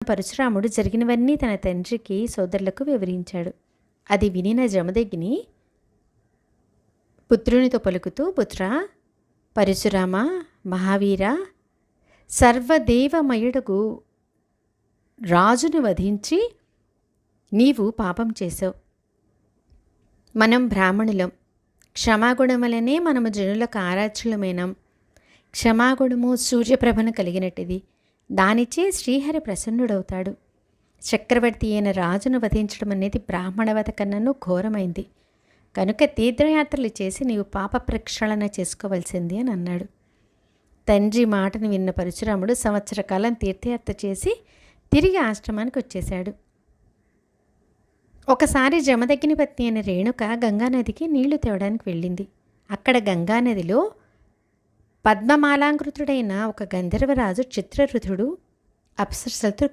పరశురాముడు జరిగినవన్నీ తన తండ్రికి సోదరులకు వివరించాడు. అది వినిన జమదగ్ని పుత్రునితో పలుకుతూ, పుత్రా, పరశురామ, మహావీర, సర్వదేవమయుడగు రాజును వధించి నీవు పాపం చేశావు. మనం బ్రాహ్మణులం, క్షమాగుణం వలనే మనము జనులకు ఆరాధ్యులమైనాం. క్షమాగుణము సూర్యప్రభను కలిగినట్టుది. దానిచే శ్రీహరి ప్రసన్నుడవుతాడు. చక్రవర్తి అయిన రాజును వధించడం అనేది బ్రాహ్మణవధ కన్నను ఘోరమైంది. కనుక తీర్థయాత్రలు చేసి నీవు పాప ప్రక్షాళన చేసుకోవలసింది అని అన్నాడు. తండ్రి మాటను విన్న పరశురాముడు సంవత్సర కాలం తీర్థయాత్ర చేసి తిరిగి ఆశ్రమానికి వచ్చేశాడు. ఒకసారి జమదగ్ని పత్ని అయిన రేణుక గంగానదికి నీళ్లు తేవడానికి వెళ్ళింది. అక్కడ గంగానదిలో పద్మమాలాంకృతుడైన ఒక గంధర్వరాజు చిత్రరథుడు అప్సరసలతో